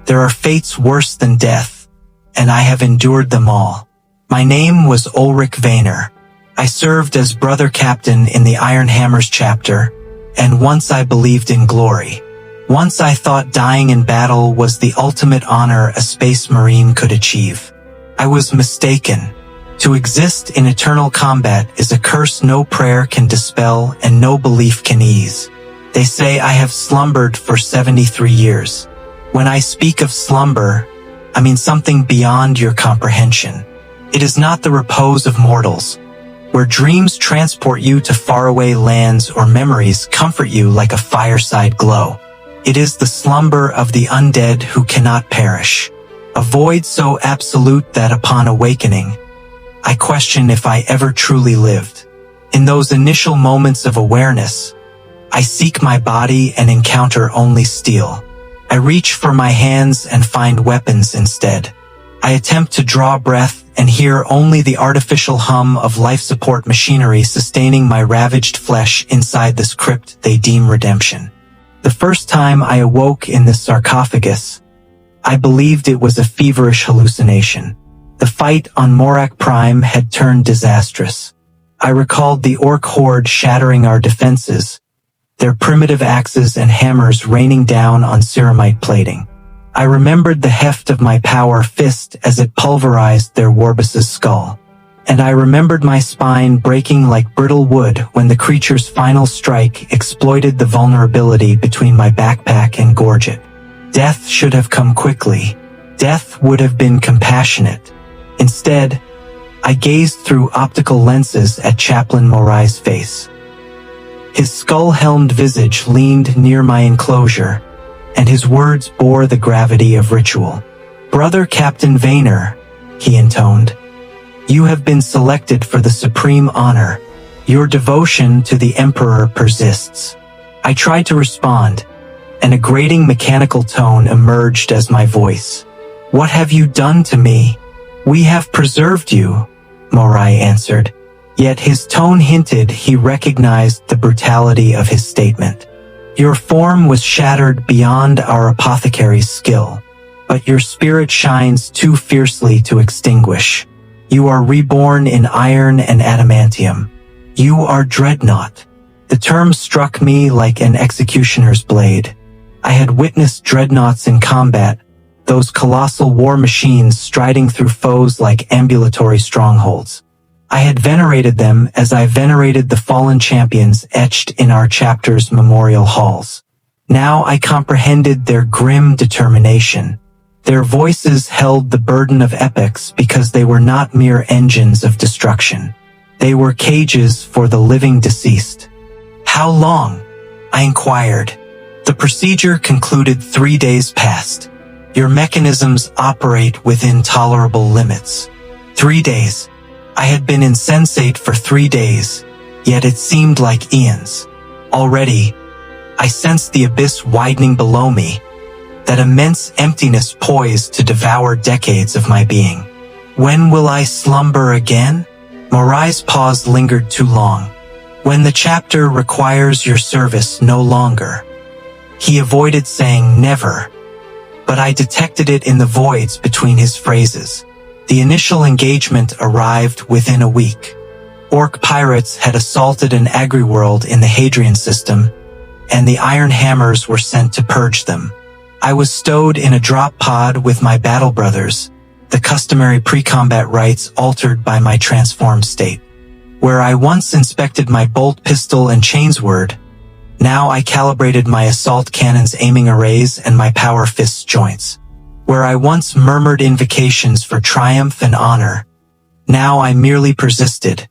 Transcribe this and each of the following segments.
There are fates worse than death, and I have endured them all. My name was Ulrich Wehner. I served as brother captain in the Iron Hammers chapter, and once I believed in glory. Once I thought dying in battle was the ultimate honor a space marine could achieve. I was mistaken. To exist in eternal combat is a curse no prayer can dispel and no belief can ease. They say I have slumbered for 73 years. When I speak of slumber, I mean something beyond your comprehension. It is not the repose of mortals, where dreams transport you to faraway lands or memories comfort you like a fireside glow. It is the slumber of the undead who cannot perish, a void so absolute that upon awakening, I question if I ever truly lived. In those initial moments of awareness, I seek my body and encounter only steel. I reach for my hands and find weapons instead. I attempt to draw breath and hear only the artificial hum of life support machinery sustaining my ravaged flesh inside this crypt they deem redemption. The first time I awoke in this sarcophagus, I believed it was a feverish hallucination. The fight on Morak Prime had turned disastrous. I recalled the orc horde shattering our defenses, their primitive axes and hammers raining down on ceramite plating. I remembered the heft of my power fist as it pulverized their Warbus's skull. And I remembered my spine breaking like brittle wood when the creature's final strike exploited the vulnerability between my backpack and gorget. Death should have come quickly. Death would have been compassionate. Instead, I gazed through optical lenses at Chaplain Morai's face. His skull-helmed visage leaned near my enclosure, and his words bore the gravity of ritual. "Brother Captain Wehner," he intoned, "you have been selected for the supreme honor. Your devotion to the Emperor persists." I tried to respond, and a grating mechanical tone emerged as my voice. "What have you done to me?" "We have preserved you," Morai answered, yet his tone hinted he recognized the brutality of his statement. "Your form was shattered beyond our apothecary's skill, but your spirit shines too fiercely to extinguish. You are reborn in iron and adamantium. You are Dreadnought." The term struck me like an executioner's blade. I had witnessed dreadnoughts in combat, those colossal war machines striding through foes like ambulatory strongholds. I had venerated them as I venerated the fallen champions etched in our chapter's memorial halls. Now I comprehended their grim determination. Their voices held the burden of epics because they were not mere engines of destruction. They were cages for the living deceased. "How long?" I inquired. The procedure concluded 3 days past. Your mechanisms operate within tolerable limits. 3 days. I had been insensate for 3 days, yet it seemed like eons. Already, I sensed the abyss widening below me, that immense emptiness poised to devour decades of my being. "When will I slumber again?" Morai's pause lingered too long. "When the chapter requires your service no longer." He avoided saying never, but I detected it in the voids between his phrases. The initial engagement arrived within a week. Orc pirates had assaulted an agri-world in the Hadrian system, and the Iron Hammers were sent to purge them. I was stowed in a drop pod with my battle brothers, the customary pre-combat rites altered by my transformed state. Where I once inspected my bolt pistol and chainsword, now I calibrated my assault cannon's aiming arrays and my power fist's joints. Where I once murmured invocations for triumph and honor, now I merely persisted,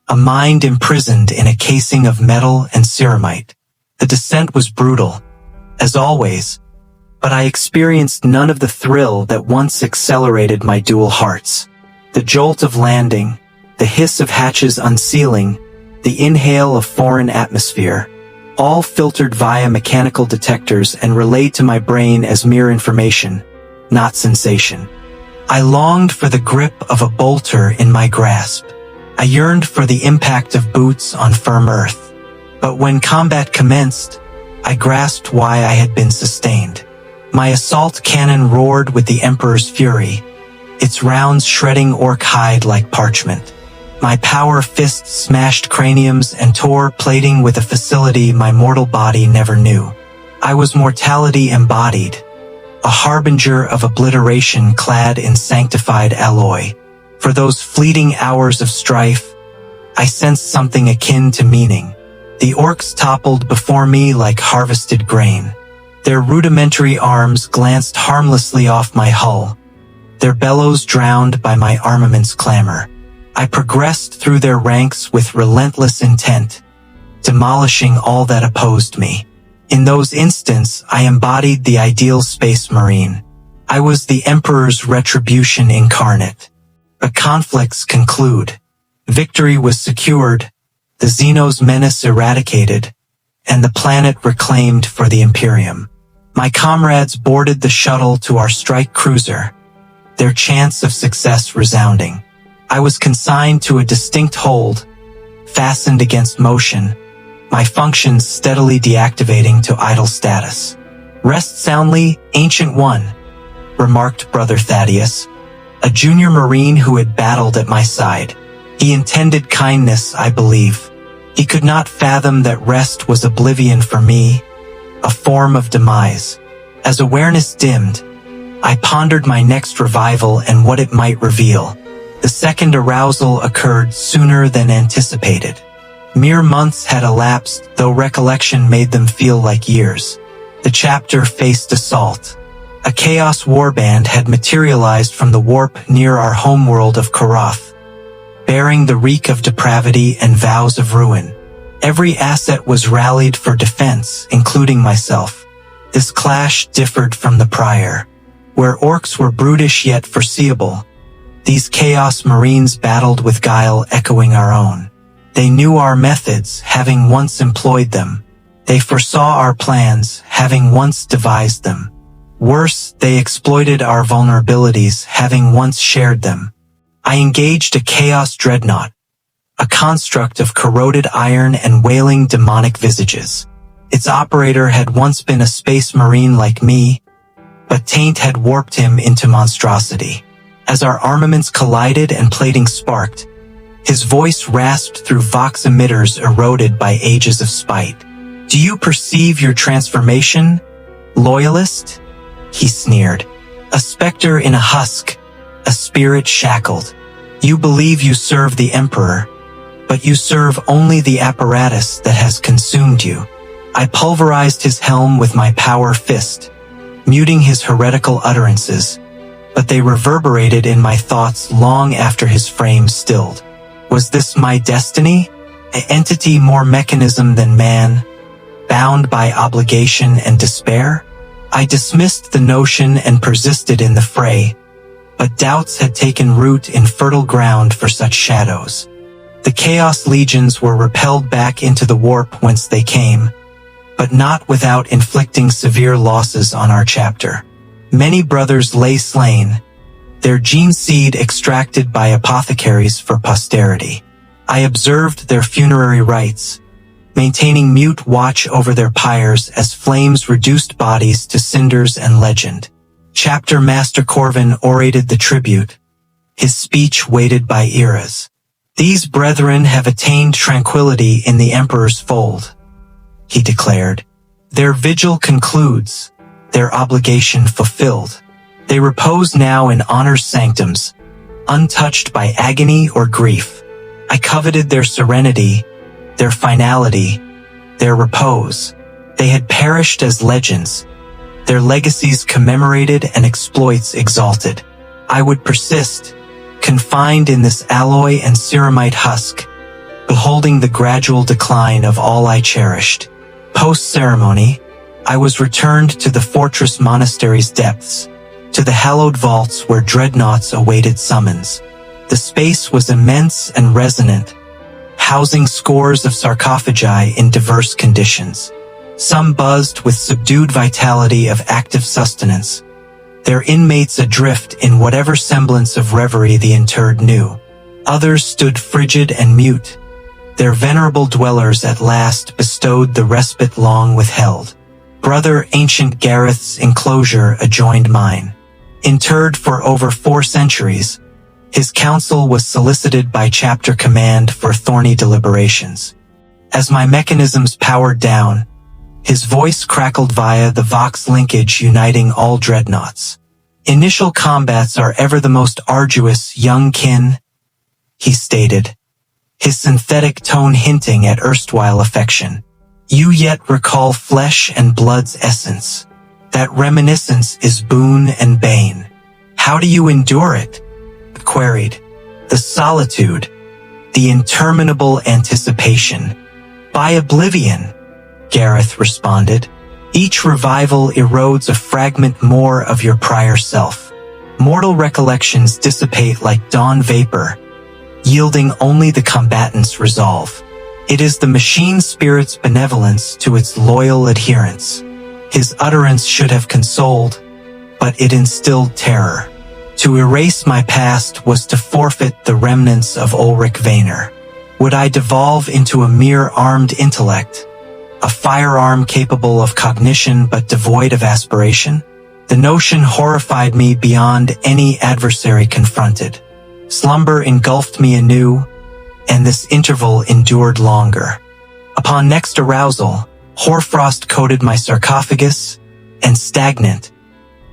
a mind imprisoned in a casing of metal and ceramite. The descent was brutal, as always, but I experienced none of the thrill that once accelerated my dual hearts. The jolt of landing, the hiss of hatches unsealing, the inhale of foreign atmosphere, all filtered via mechanical detectors and relayed to my brain as mere information, not sensation. I longed for the grip of a bolter in my grasp. I yearned for the impact of boots on firm earth. But when combat commenced, I grasped why I had been sustained. My assault cannon roared with the Emperor's fury, its rounds shredding orc hide like parchment. My power fist smashed craniums and tore plating with a facility my mortal body never knew. I was mortality embodied, a harbinger of obliteration clad in sanctified alloy. For those fleeting hours of strife, I sensed something akin to meaning. The orcs toppled before me like harvested grain. Their rudimentary arms glanced harmlessly off my hull, their bellows drowned by my armament's clamor. I progressed through their ranks with relentless intent, demolishing all that opposed me. In those instants, I embodied the ideal space marine. I was the Emperor's retribution incarnate. But conflicts conclude. Victory was secured, the Xenos menace eradicated, and the planet reclaimed for the Imperium. My comrades boarded the shuttle to our strike cruiser, their chance of success resounding. I was consigned to a distinct hold, fastened against motion, my functions steadily deactivating to idle status. "Rest soundly, Ancient One," remarked Brother Thaddeus, a junior Marine who had battled at my side. He intended kindness, I believe. He could not fathom that rest was oblivion for me, a form of demise. As awareness dimmed, I pondered my next revival and what it might reveal. The second arousal occurred sooner than anticipated. Mere months had elapsed, though recollection made them feel like years. The chapter faced assault. A chaos warband had materialized from the warp near our homeworld of Karath, bearing the reek of depravity and vows of ruin. Every asset was rallied for defense, including myself. This clash differed from the prior. Where orcs were brutish yet foreseeable, these Chaos Marines battled with guile echoing our own. They knew our methods, having once employed them. They foresaw our plans, having once devised them. Worse, they exploited our vulnerabilities, having once shared them. I engaged a Chaos Dreadnought, a construct of corroded iron and wailing demonic visages. Its operator had once been a space marine like me, but taint had warped him into monstrosity. As our armaments collided and plating sparked, his voice rasped through vox emitters eroded by ages of spite. "Do you perceive your transformation, loyalist?" he sneered. "A specter in a husk, a spirit shackled. You believe you serve the Emperor, but you serve only the apparatus that has consumed you." I pulverized his helm with my power fist, muting his heretical utterances, but they reverberated in my thoughts long after his frame stilled. Was this my destiny? An entity more mechanism than man, bound by obligation and despair? I dismissed the notion and persisted in the fray, but doubts had taken root in fertile ground for such shadows. The Chaos Legions were repelled back into the warp whence they came, but not without inflicting severe losses on our chapter. Many brothers lay slain, their gene seed extracted by apothecaries for posterity. I observed their funerary rites, maintaining mute watch over their pyres as flames reduced bodies to cinders and legend. Chapter Master Corvin orated the tribute, his speech weighted by eras. "These brethren have attained tranquility in the Emperor's fold," he declared. "Their vigil concludes, their obligation fulfilled. They repose now in honor's sanctums, untouched by agony or grief. I coveted their serenity, their finality, their repose. They had perished as legends, their legacies commemorated and exploits exalted. I would persist, confined in this alloy and ceramite husk, beholding the gradual decline of all I cherished. Post-ceremony, I was returned to the fortress monastery's depths, to the hallowed vaults where dreadnoughts awaited summons. The space was immense and resonant, housing scores of sarcophagi in diverse conditions. Some buzzed with subdued vitality of active sustenance, their inmates adrift in whatever semblance of reverie the interred knew. Others stood frigid and mute, their venerable dwellers at last bestowed the respite long withheld. Brother Ancient Gareth's enclosure adjoined mine. Interred for over 4 centuries, his counsel was solicited by chapter command for thorny deliberations. As my mechanisms powered down, his voice crackled via the Vox linkage uniting all dreadnoughts. Initial combats are ever the most arduous, young kin, he stated, his synthetic tone hinting at erstwhile affection. You yet recall flesh and blood's essence. That reminiscence is boon and bane. How do you endure it? Queried. The solitude, the interminable anticipation. By oblivion, Gareth responded. Each revival erodes a fragment more of your prior self. Mortal recollections dissipate like dawn vapor, yielding only the combatant's resolve. It is the machine spirit's benevolence to its loyal adherents. His utterance should have consoled, but it instilled terror. To erase my past was to forfeit the remnants of Ulrich Wehner. Would I devolve into a mere armed intellect, a firearm capable of cognition but devoid of aspiration? The notion horrified me beyond any adversary confronted. Slumber engulfed me anew, and this interval endured longer. Upon next arousal, hoarfrost coated my sarcophagus, and stagnant,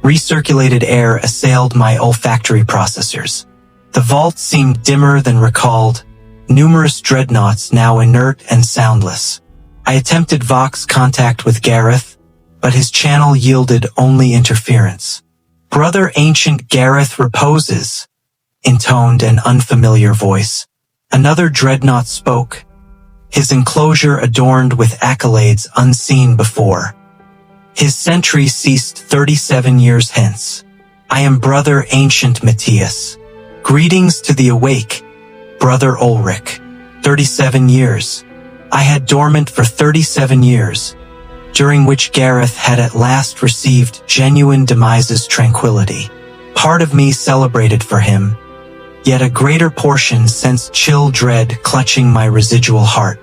recirculated air assailed my olfactory processors. The vault seemed dimmer than recalled, numerous dreadnoughts now inert and soundless. I attempted Vox contact with Gareth, but his channel yielded only interference. Brother Ancient Gareth reposes, intoned an unfamiliar voice. Another dreadnought spoke, his enclosure adorned with accolades unseen before. His sentry ceased 37 years hence. I am Brother Ancient Matthias. Greetings to the awake, Brother Ulrich. 37 years. I had dormant for 37 years, during which Gareth had at last received genuine demise's tranquility. Part of me celebrated for him, yet a greater portion sensed chill dread clutching my residual heart.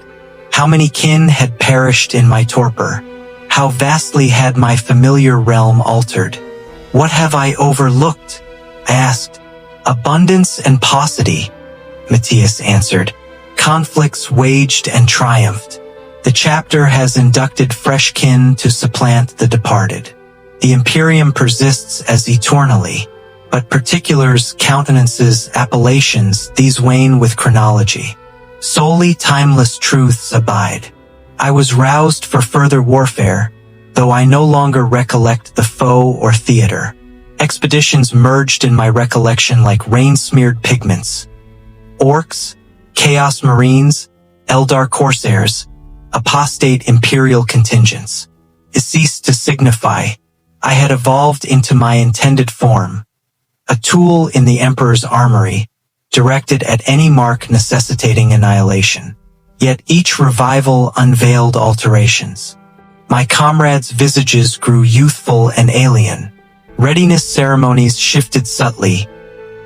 How many kin had perished in my torpor? How vastly had my familiar realm altered? What have I overlooked? I asked. Abundance and paucity, Matthias answered. Conflicts waged and triumphed. The chapter has inducted fresh kin to supplant the departed. The imperium persists as eternally, but particulars, countenances, appellations, these wane with chronology. Solely timeless truths abide. I was roused for further warfare, though I no longer recollect the foe or theater. Expeditions merged in my recollection like rain-smeared pigments. Orcs, Chaos Marines, Eldar Corsairs, apostate imperial contingents. It ceased to signify. I had evolved into my intended form, a tool in the Emperor's armory, directed at any mark necessitating annihilation. Yet each revival unveiled alterations. My comrades' visages grew youthful and alien. Readiness ceremonies shifted subtly,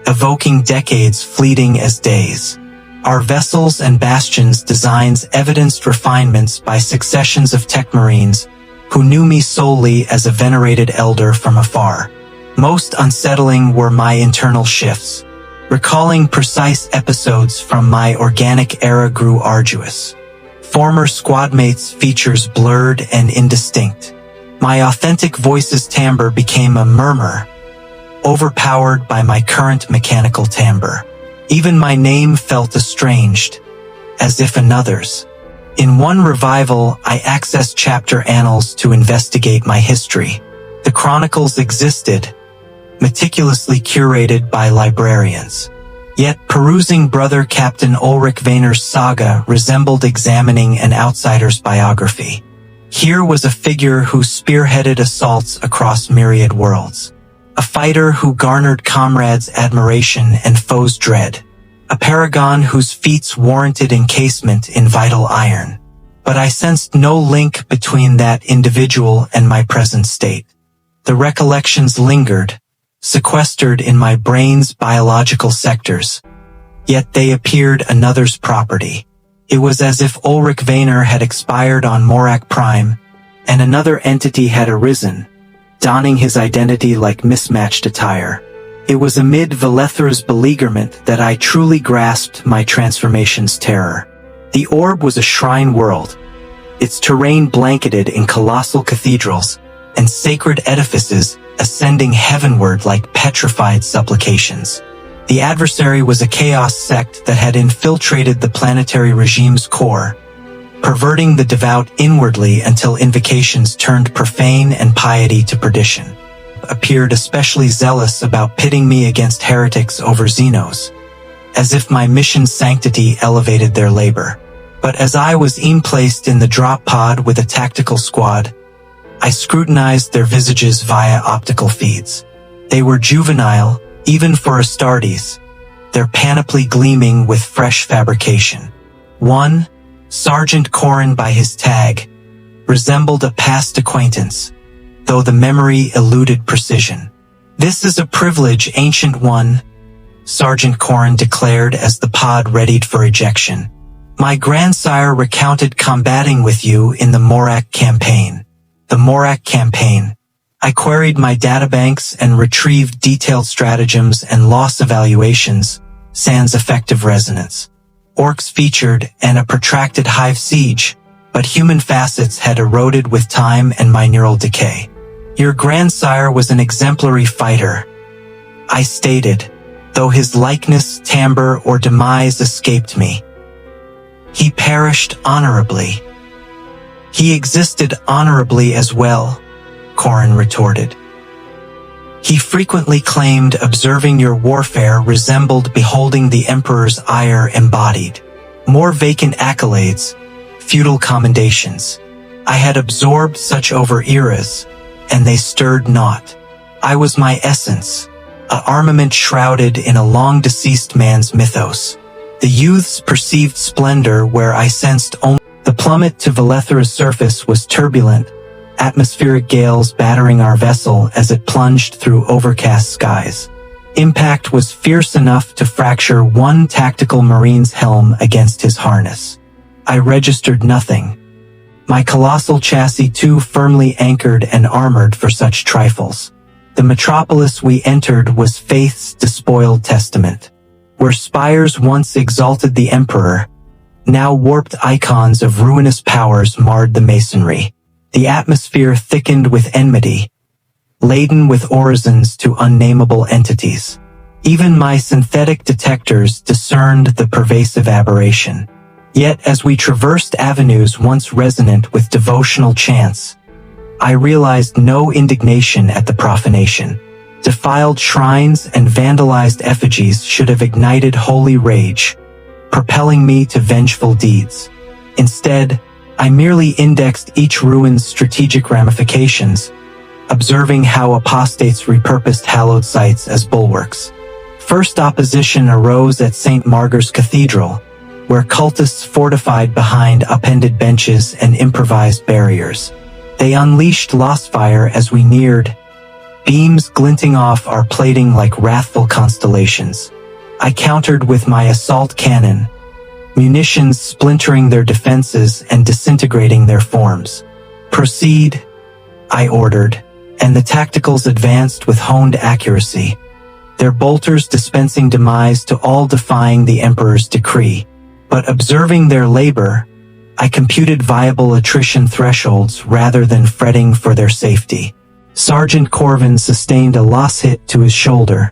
evoking decades fleeting as days. Our vessels and bastions' designs evidenced refinements by successions of tech marines who knew me solely as a venerated elder from afar. Most unsettling were my internal shifts. Recalling precise episodes from my organic era grew arduous. Former squadmates' features blurred and indistinct. My authentic voice's timbre became a murmur, overpowered by my current mechanical timbre. Even my name felt estranged, as if another's. In one revival, I accessed chapter annals to investigate my history. The chronicles existed, meticulously curated by librarians. Yet perusing Brother Captain Ulrich Wehner's saga resembled examining an outsider's biography. Here was a figure who spearheaded assaults across myriad worlds. A fighter who garnered comrades' admiration and foes' dread. A paragon whose feats warranted encasement in vital iron. But I sensed no link between that individual and my present state. The recollections lingered, sequestered in my brain's biological sectors, yet they appeared another's property. It was as if Ulrich Wehner had expired on Morak Prime, and another entity had arisen, donning his identity like mismatched attire. It was amid Valethra's beleaguerment that I truly grasped my transformation's terror. The orb was a shrine world, its terrain blanketed in colossal cathedrals and sacred edifices ascending heavenward like petrified supplications. The adversary was a chaos sect that had infiltrated the planetary regime's core, perverting the devout inwardly until invocations turned profane and piety to perdition. Appeared especially zealous about pitting me against heretics over Xenos, as if my mission's sanctity elevated their labor. But as I was placed in the drop pod with a tactical squad, I scrutinized their visages via optical feeds. They were juvenile, even for astartes, their panoply gleaming with fresh fabrication. One, Sergeant Corrin by his tag, resembled a past acquaintance, though the memory eluded precision. "This is a privilege, Ancient One," Sergeant Corrin declared as the pod readied for ejection. "My grandsire recounted combating with you in the Morak campaign." The Morak campaign. I queried my databanks and retrieved detailed stratagems and loss evaluations, sans effective resonance. Orcs featured and a protracted hive siege, but human facets had eroded with time and my neural decay. "Your grandsire was an exemplary fighter," I stated, though his likeness, timbre, or demise escaped me. "He perished honorably." "He existed honorably as well," Corrin retorted. "He frequently claimed observing your warfare resembled beholding the Emperor's ire embodied. More vacant accolades, futile commendations. I had absorbed such over eras, and they stirred not. I was my essence, a armament shrouded in a long-deceased man's mythos. The youth's perceived splendor where I sensed only. The plummet to Valethra's surface was turbulent, atmospheric gales battering our vessel as it plunged through overcast skies. Impact was fierce enough to fracture one tactical marine's helm against his harness. I registered nothing, my colossal chassis too firmly anchored and armored for such trifles. The metropolis we entered was faith's despoiled testament. Where spires once exalted the emperor, now warped icons of ruinous powers marred the masonry. The atmosphere thickened with enmity, laden with orisons to unnameable entities. Even my synthetic detectors discerned the pervasive aberration. Yet as we traversed avenues once resonant with devotional chants, I realized no indignation at the profanation. Defiled shrines and vandalized effigies should have ignited holy rage, propelling me to vengeful deeds. Instead, I merely indexed each ruin's strategic ramifications, observing how apostates repurposed hallowed sites as bulwarks. First opposition arose at St. Margar's Cathedral, where cultists fortified behind upended benches and improvised barriers. They unleashed lost fire as we neared, beams glinting off our plating like wrathful constellations. I countered with my assault cannon, munitions splintering their defenses and disintegrating their forms. "Proceed," I ordered, and the tacticals advanced with honed accuracy, their bolters dispensing demise to all defying the Emperor's decree. But observing their labor, I computed viable attrition thresholds rather than fretting for their safety. Sergeant Corvin sustained a loss hit to his shoulder,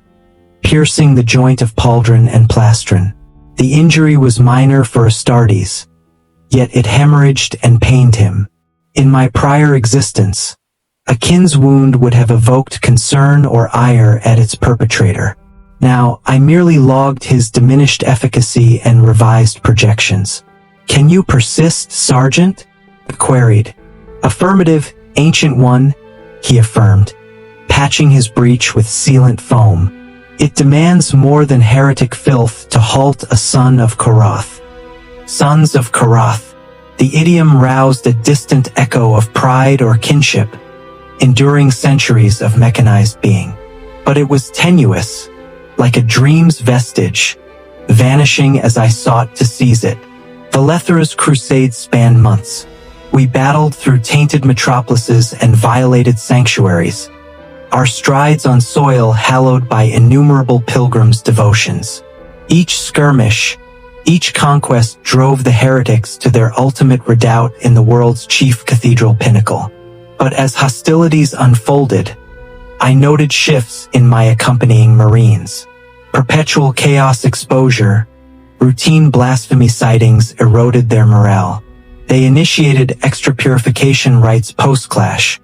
piercing the joint of pauldron and plastron. The injury was minor for Astartes, yet it hemorrhaged and pained him. In my prior existence, a kin's wound would have evoked concern or ire at its perpetrator. Now, I merely logged his diminished efficacy and revised projections. "Can you persist, Sergeant?" I queried. "Affirmative, Ancient One," he affirmed, patching his breach with sealant foam. "It demands more than heretic filth to halt a son of Korath." Sons of Korath. The idiom roused a distant echo of pride or kinship, enduring centuries of mechanized being. But it was tenuous, like a dream's vestige, vanishing as I sought to seize it. Valethra's crusade spanned months. We battled through tainted metropolises and violated sanctuaries, our strides on soil hallowed by innumerable pilgrims' devotions. Each skirmish, each conquest drove the heretics to their ultimate redoubt in the world's chief cathedral pinnacle. But as hostilities unfolded, I noted shifts in my accompanying Marines. Perpetual chaos exposure, routine blasphemy sightings eroded their morale. They initiated extra purification rites post-clash,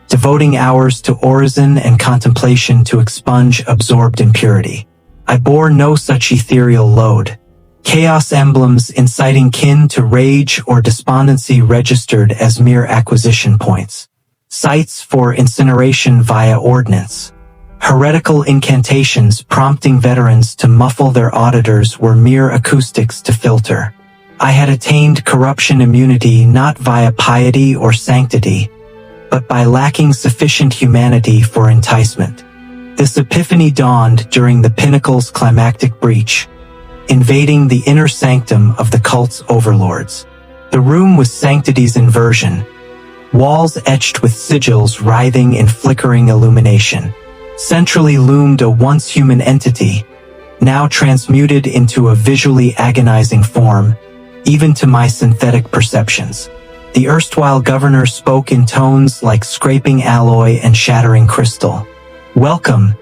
devoting hours to orison and contemplation to expunge absorbed impurity. I bore no such ethereal load. Chaos emblems inciting kin to rage or despondency registered as mere acquisition points. Sites for incineration via ordnance. Heretical incantations prompting veterans to muffle their auditors were mere acoustics to filter. I had attained corruption immunity not via piety or sanctity, but by lacking sufficient humanity for enticement. This epiphany dawned during the pinnacle's climactic breach, invading the inner sanctum of the cult's overlords. The room was sanctity's inversion, walls etched with sigils writhing in flickering illumination. Centrally loomed a once human entity, now transmuted into a visually agonizing form, even to my synthetic perceptions. The erstwhile governor spoke in tones like scraping alloy and shattering crystal. "Welcome,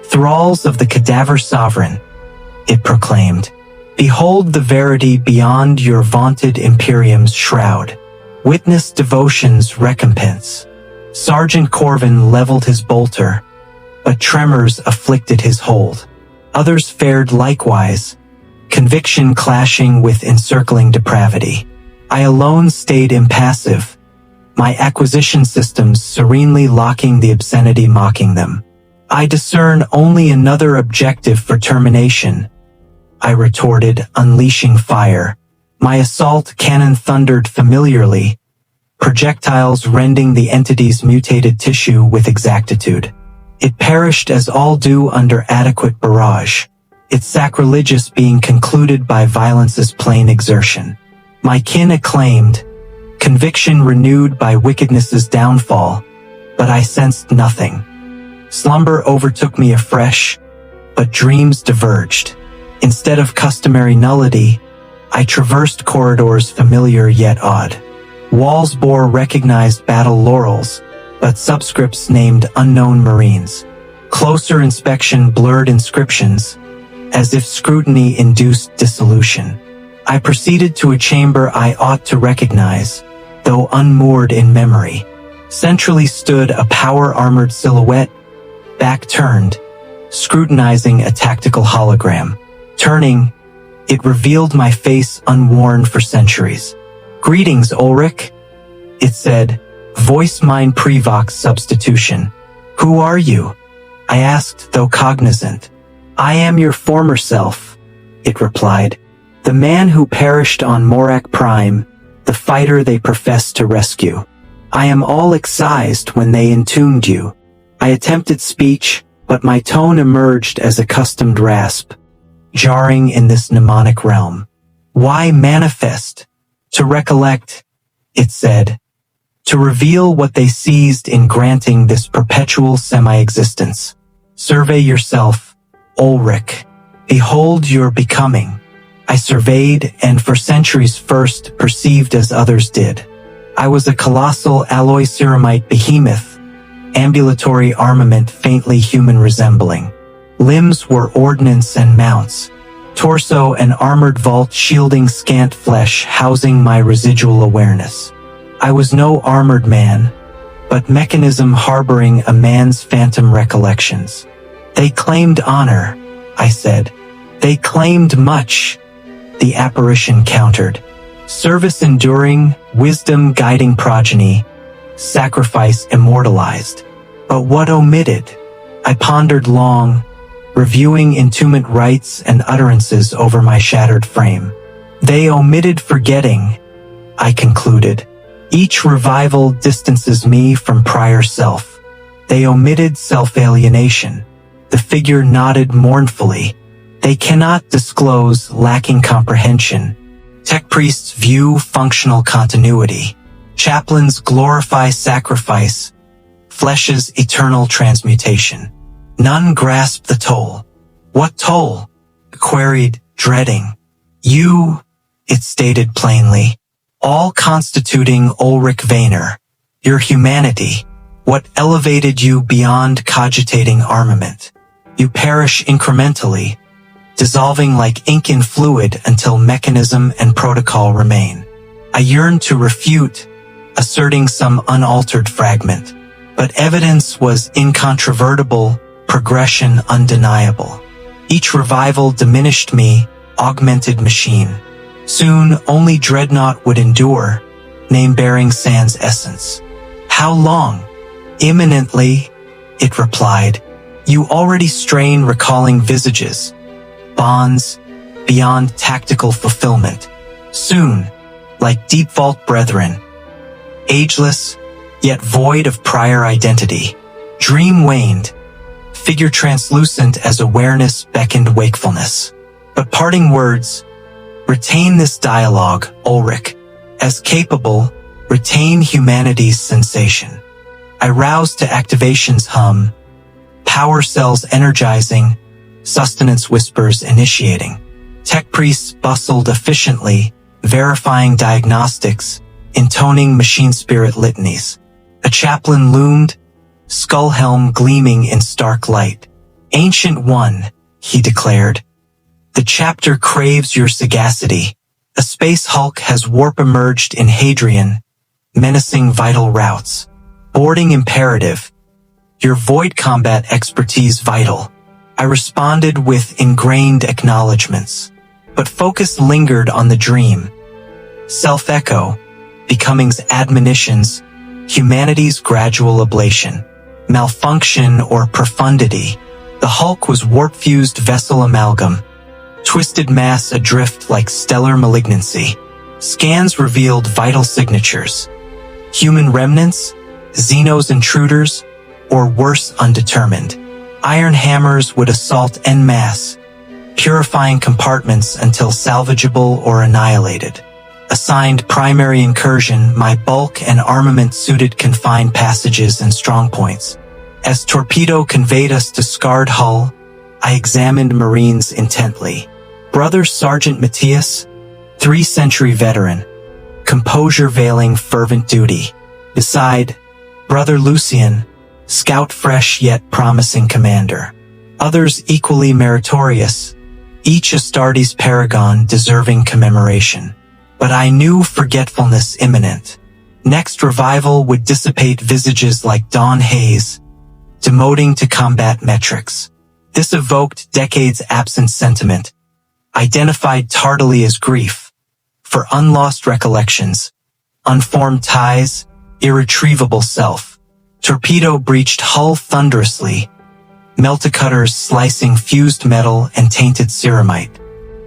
thralls of the cadaver sovereign," it proclaimed. "Behold the verity beyond your vaunted imperium's shroud. Witness devotion's recompense." Sergeant Corvin leveled his bolter, but tremors afflicted his hold. Others fared likewise, conviction clashing with encircling depravity. I alone stayed impassive, my acquisition systems serenely locking the obscenity mocking them. "I discern only another objective for termination," I retorted, unleashing fire. My assault cannon thundered familiarly, projectiles rending the entity's mutated tissue with exactitude. It perished as all do under adequate barrage, its sacrilegious being concluded by violence's plain exertion. My kin acclaimed, conviction renewed by wickedness's downfall, but I sensed nothing. Slumber overtook me afresh, but dreams diverged. Instead of customary nullity, I traversed corridors familiar yet odd. Walls bore recognized battle laurels, but subscripts named unknown Marines. Closer inspection blurred inscriptions, as if scrutiny induced dissolution. I proceeded to a chamber I ought to recognize, though unmoored in memory. Centrally stood a power-armored silhouette, back turned, scrutinizing a tactical hologram. Turning, it revealed my face unworn for centuries. "Greetings, Ulrich," it said, voice mine prevox substitution. "Who are you?" I asked, though cognizant. "I am your former self," it replied. "The man who perished on Morak Prime, the fighter they professed to rescue. I am all excised when they entombed you." I attempted speech, but my tone emerged as accustomed rasp, jarring in this mnemonic realm. "Why manifest? To recollect," it said. "To reveal what they seized in granting this perpetual semi-existence. Survey yourself, Ulrich. Behold your becoming." I surveyed and for centuries first perceived as others did. I was a colossal alloy ceramite behemoth, ambulatory armament faintly human resembling. Limbs were ordnance and mounts, torso an armored vault shielding scant flesh housing my residual awareness. I was no armored man, but mechanism harboring a man's phantom recollections. "They claimed honor," I said. "They claimed much," the apparition countered. "Service enduring, wisdom guiding progeny, sacrifice immortalized. But what omitted?" I pondered long, reviewing intimate rites and utterances over my shattered frame. "They omitted forgetting," I concluded. "Each revival distances me from prior self. They omitted self-alienation." The figure nodded mournfully. "They cannot disclose lacking comprehension. Tech priests view functional continuity. Chaplains glorify sacrifice, flesh's eternal transmutation. None grasp the toll. What toll? Queried, dreading. You, it stated plainly, all constituting Ulrich Wehner, your humanity, what elevated you beyond cogitating armament. You perish incrementally, dissolving like ink in fluid until mechanism and protocol remain. I yearn to refute, asserting some unaltered fragment, but evidence was incontrovertible, progression undeniable. Each revival diminished me, augmented machine. Soon only Dreadnought would endure, name-bearing sans essence. How long? Imminently, it replied. You already strain recalling visages, bonds, beyond tactical fulfillment. Soon, like deep vault brethren, ageless, yet void of prior identity. Dream waned, figure translucent as awareness beckoned wakefulness. But parting words, retain this dialogue, Ulrich. As capable, retain humanity's sensation. I roused to activation's hum, power cells energizing, sustenance whispers initiating. Tech priests bustled efficiently, verifying diagnostics, intoning machine spirit litanies. A chaplain loomed, skull helm gleaming in stark light. Ancient One, he declared. The chapter craves your sagacity. A space hulk has warp emerged in Hadrian, menacing vital routes. Boarding imperative. Your void combat expertise vital. I responded with ingrained acknowledgments, but focus lingered on the dream. Self-echo, becoming's admonitions, humanity's gradual ablation, malfunction or profundity. The hulk was warp-fused vessel amalgam, twisted mass adrift like stellar malignancy. Scans revealed vital signatures. Human remnants, Xenos intruders, or worse undetermined. Iron hammers would assault en masse, purifying compartments until salvageable or annihilated. Assigned primary incursion, my bulk and armament suited confined passages and strongpoints. As torpedo conveyed us to scarred hull, I examined Marines intently. Brother Sergeant Matthias, 3-century veteran, composure veiling fervent duty. Beside, Brother Lucian, scout fresh yet promising commander. Others equally meritorious, each Astartes paragon deserving commemoration. But I knew forgetfulness imminent. Next revival would dissipate visages like dawn haze, demoting to combat metrics. This evoked decades absent sentiment, identified tardily as grief, for unlost recollections, unformed ties, irretrievable self. Torpedo breached hull thunderously, meltacutters slicing fused metal and tainted ceramite.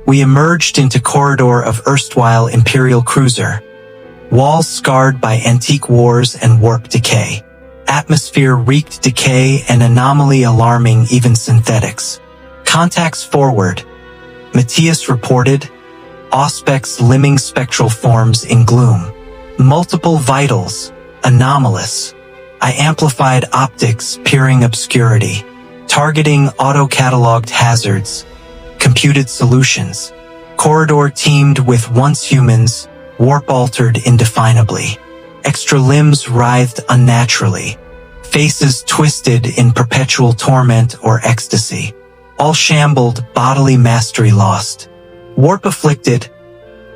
We emerged into corridor of erstwhile imperial cruiser, walls scarred by antique wars and warp decay. Atmosphere reeked decay and anomaly alarming even synthetics. Contacts forward, Matthias reported, auspex limbing spectral forms in gloom. Multiple vitals, anomalous. I amplified optics peering obscurity, targeting auto-cataloged hazards, computed solutions. Corridor teamed with once humans, warp-altered indefinably. Extra limbs writhed unnaturally, faces twisted in perpetual torment or ecstasy. All shambled, bodily mastery lost. Warp-afflicted,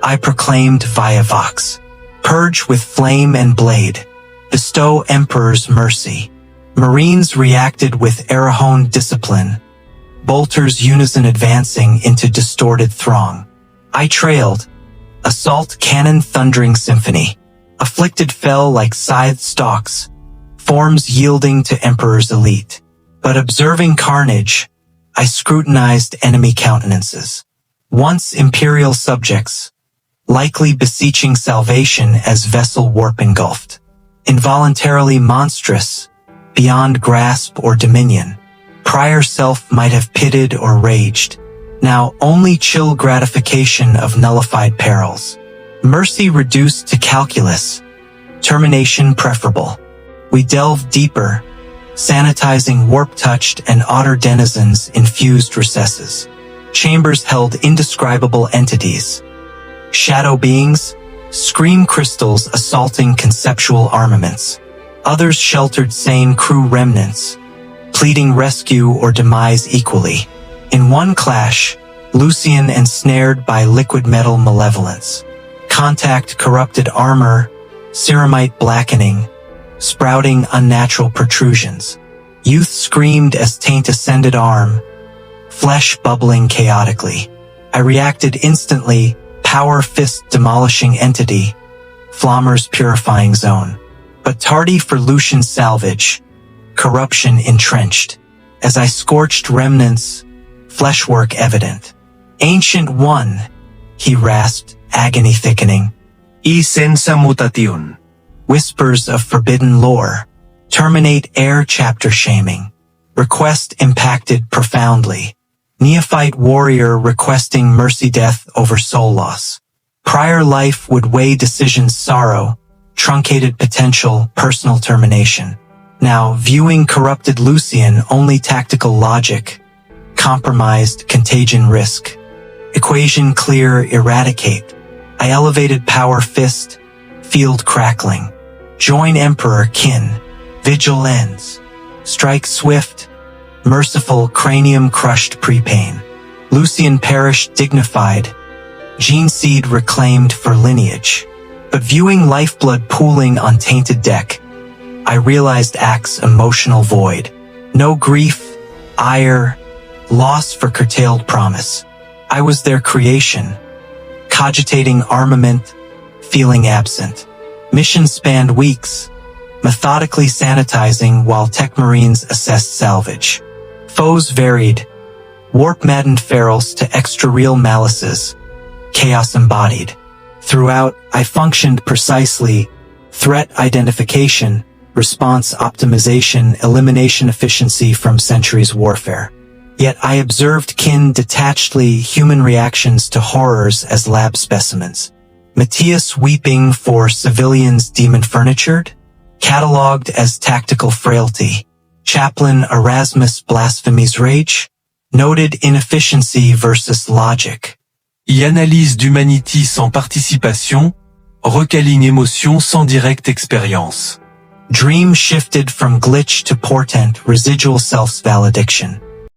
I proclaimed via Vox. Purge with flame and blade. Bestow Emperor's mercy. Marines reacted with Arahone discipline. Bolters unison advancing into distorted throng. I trailed. Assault cannon thundering symphony. Afflicted fell like scythed stalks, forms yielding to Emperor's elite. But observing carnage, I scrutinized enemy countenances. Once imperial subjects, likely beseeching salvation as vessel warp engulfed. Involuntarily monstrous, beyond grasp or dominion. Prior self might have pitted or raged. Now only chill gratification of nullified perils. Mercy reduced to calculus. termination preferable. We delved deeper, sanitizing warp-touched and otter denizens in fused recesses. Chambers held indescribable entities. Shadow beings, scream crystals assaulting conceptual armaments. Others sheltered sane crew remnants, pleading rescue or demise equally. In one clash, Lucian ensnared by liquid metal malevolence. Contact corrupted armor, ceramite blackening, sprouting unnatural protrusions. Youth screamed as taint ascended arm, flesh bubbling chaotically. I reacted instantly, power fist demolishing entity, Flammer's purifying zone. But tardy for Lucian's salvage, corruption entrenched. As I scorched remnants, fleshwork evident. Ancient One, he rasped, agony thickening. Y senza mutation. Whispers of forbidden lore. Terminate air chapter shaming. Request impacted profoundly. Neophyte warrior requesting mercy death over soul loss. Prior life would weigh decisions sorrow, truncated potential, personal termination. Now, viewing corrupted Lucian only tactical logic. Compromised contagion risk. Equation clear, eradicate. I elevated power fist, field crackling. Join Emperor kin, vigil ends. Strike swift, merciful cranium crushed pre-pain. Lucian perished dignified, gene seed reclaimed for lineage. But viewing lifeblood pooling on tainted deck, I realized Act's emotional void. No grief, ire, loss for curtailed promise. I was their creation, cogitating armament, feeling absent. Mission spanned weeks, methodically sanitizing while tech marines assessed salvage. Foes varied, warp-maddened ferals to extra-real malices, chaos embodied. Throughout, I functioned precisely, threat identification, response optimization, elimination efficiency from centuries warfare. Yet I observed kin detachedly human reactions to horrors as lab specimens. Matthias weeping for civilians demon-furnitured, catalogued as tactical frailty. Chaplain Erasmus blasphemies rage, noted inefficiency versus logic. Y analyse d'humanity sans participation, recaligne émotion sans directe expérience. Dream shifted from glitch to portent, residual self-valediction.